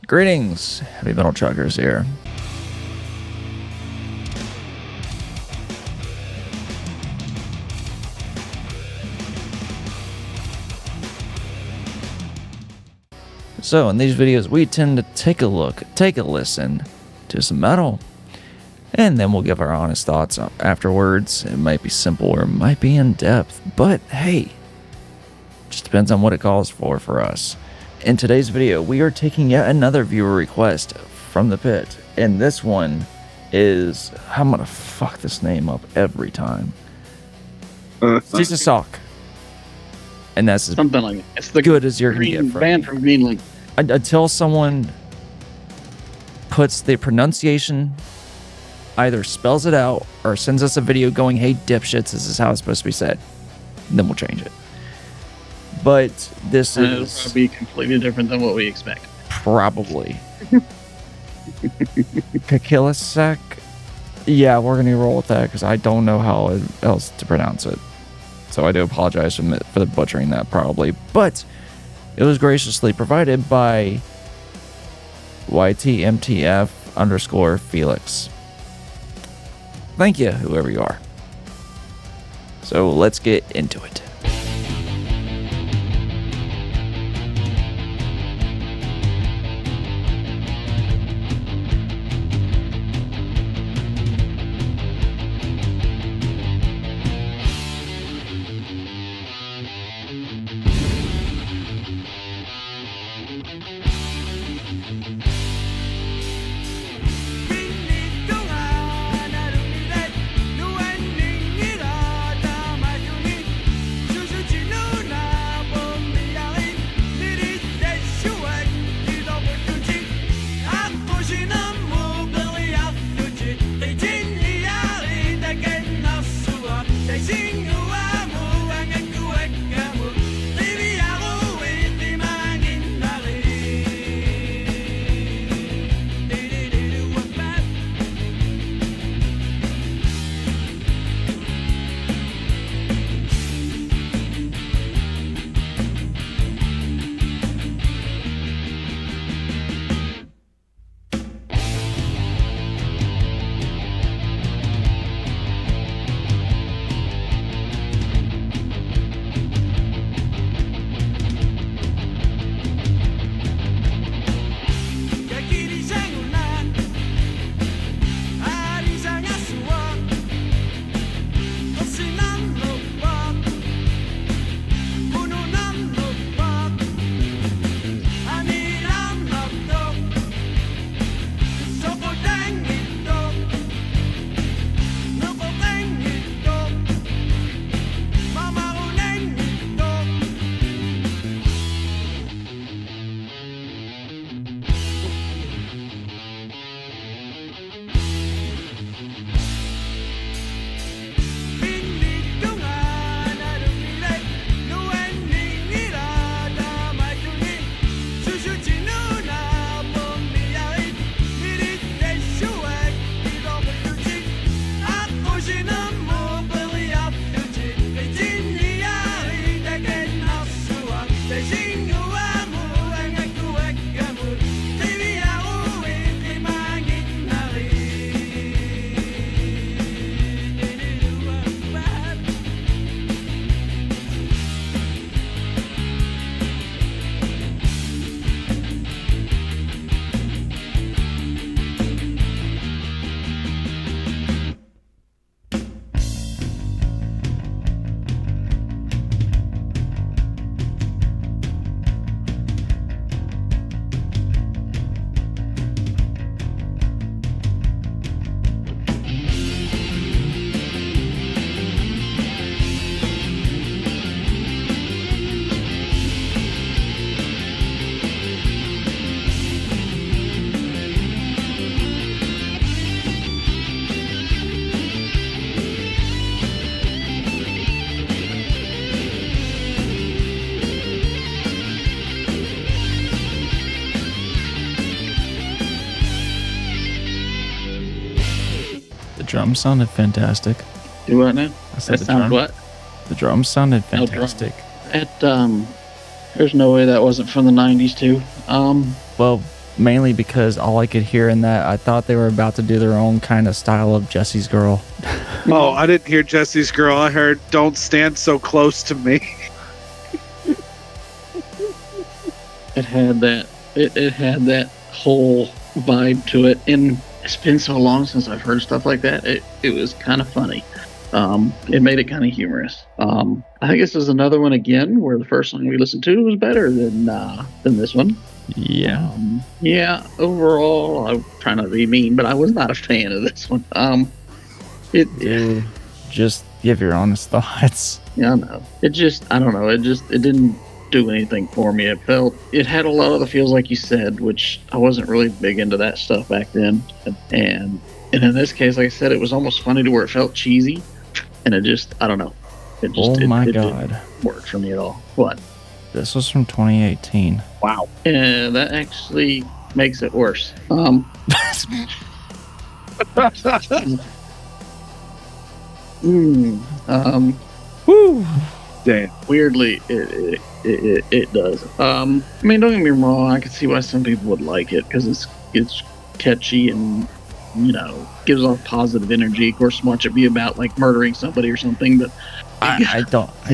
Greetings, heavy metal truckers here. So in these videos, we tend to take a listen to some metal, and then we'll give our honest thoughts afterwards. It might be simple or it might be in depth, but hey, just depends on what it calls for us. In today's video, we are taking yet another viewer request from the pit, and this one is, I'm gonna fuck this name up every time. Siissisoq. And that's something like it. It's the good as you're gonna get from band from Greenland. Until someone puts the pronunciation, either spells it out or sends us a video going, "Hey dipshits, this is how it's supposed to be said," then we'll change it. But this is it'll be completely different than what we expect. Probably. Kakilisak. Yeah, we're gonna roll with that because I don't know how else to pronounce it. So I do apologize for the butchering that probably. But it was graciously provided by YTMTF_Felix. Thank you, whoever you are. So let's get into it. drums sounded fantastic. Do what now? I said that sounds what? The drums sounded fantastic. There's no way that wasn't from the 90s too. Well, mainly because all I could hear in that, I thought they were about to do their own kind of style of Jesse's Girl. Oh, I didn't hear Jesse's Girl. I heard Don't Stand So Close to Me. It had that. It had that whole vibe to it, and it's been so long since I've heard stuff like that. It was kind of funny. It made it kind of humorous. I think this is another one again where the first song we listened to was better than this one. Yeah. Yeah. Overall, I'm trying not to be mean, but I was not a fan of this one. Dude, just give your honest thoughts. Yeah, I know. It don't know. It didn't do anything for me. It had a lot of the feels like you said, which I wasn't really big into that stuff back then. And in this case, like I said, it was almost funny to where it felt cheesy, and I don't know. It God. didn't work for me at all. What? This was from 2018. Wow. And that actually makes it worse. Woo! Damn. Weirdly, it does. I mean, don't get me wrong. I can see why some people would like it because it's catchy and gives off positive energy. Of course, watch it be about like murdering somebody or something. But I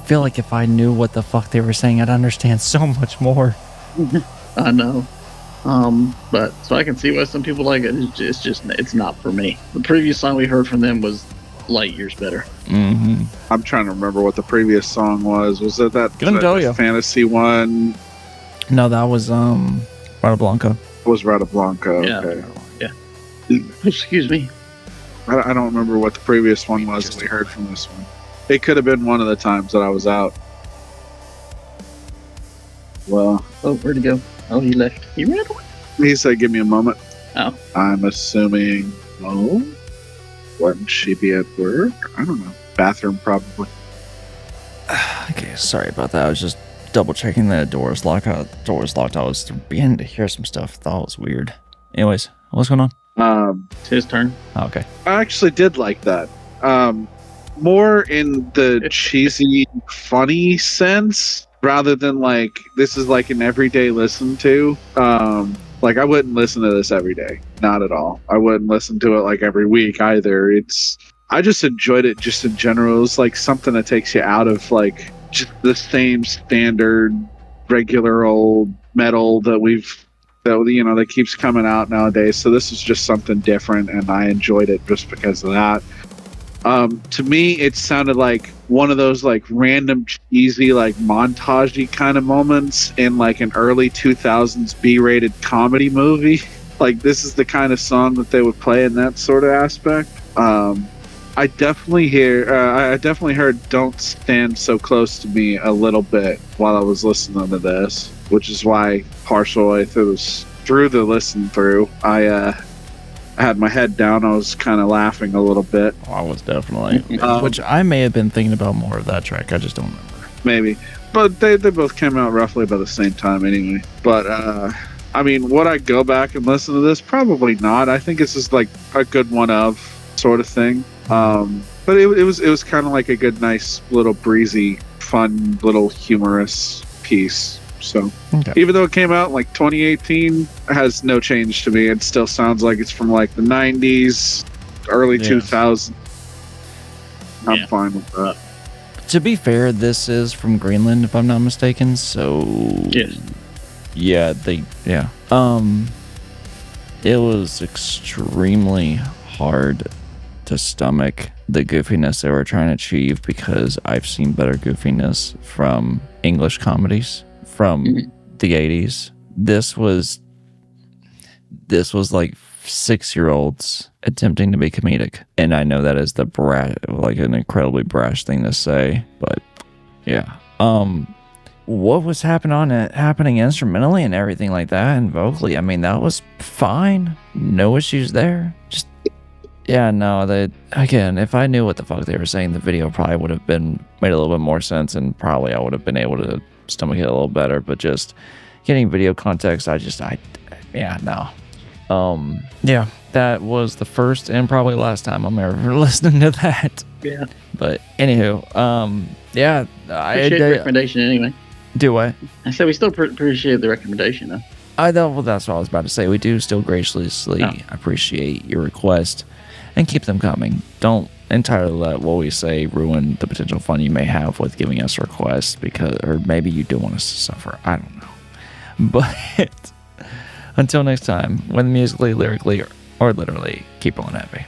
feel like if I knew what the fuck they were saying, I'd understand so much more. I know. But so I can see why some people like it. It's not for me. The previous song we heard from them was light years better. Mm-hmm. I'm trying to remember what the previous song was. Was it that Gonna fantasy one? No, that was Rata Blanca. It was Rata Blanca. Yeah. Okay. Yeah. Excuse me. I don't remember what the previous one was that we heard from this one. It could have been one of the times that I was out. Well, Oh, where'd he go? Oh, he left. He ran away. he said, give me a moment. Oh. I'm assuming, wouldn't she be at work? I don't know. Bathroom, probably. Okay, sorry about that. I was just double checking that door was locked. I was beginning to hear some stuff. Thought it was weird. Anyways, what's going on? It's his turn. Oh, okay. I actually did like that. More in the cheesy, funny sense, rather than like, this is like an everyday listen to. Like, I wouldn't listen to this every day. Not at all. I wouldn't listen to it like every week either. I just enjoyed it just in general. It was like something that takes you out of like just the same standard, regular old metal that keeps coming out nowadays. So this is just something different, and I enjoyed it just because of that. To me, it sounded like one of those like random cheesy like montagey kind of moments in like an early 2000s B-rated comedy movie. Like, this is the kind of song that they would play in that sort of aspect. I definitely heard Don't Stand So Close to Me a little bit while I was listening to this, which is why partially through the listen through, I had my head down. I was kind of laughing a little bit. Oh, I was definitely. Which I may have been thinking about more of that track. I just don't remember. Maybe. But they both came out roughly about the same time anyway. But, I mean, would I go back and listen to this? Probably not. I think this is like a good one of sort of thing. But it was kind of like a good, nice, little breezy, fun, little humorous piece. So Okay. even though it came out in like 2018, it has no change to me. It still sounds like it's from like the 90s, early 2000s. I'm fine with that. To be fair, this is from Greenland, if I'm not mistaken. So Yes. yeah, it was extremely hard to stomach the goofiness they were trying to achieve, because I've seen better goofiness from English comedies from the 80s. This was like 6-year-olds attempting to be comedic, and I know that is like an incredibly brash thing to say, but yeah. What was happening instrumentally and everything like that, and vocally, I mean, that was fine. No issues there. Just again, if I knew what the fuck they were saying, the video probably would have made a little bit more sense, and probably I would have been able to stomach it a little better. But just getting video context, that was the first and probably last time I'm ever listening to that. Yeah. But anywho, Appreciate the recommendation anyway. Do what? I said we still appreciate the recommendation, though. Well, that's what I was about to say. We do still graciously appreciate your request and keep them coming. Don't entirely let what we say ruin the potential fun you may have with giving us requests, or maybe you do want us to suffer. I don't know. But until next time, whether musically, lyrically, or literally, keep on happy.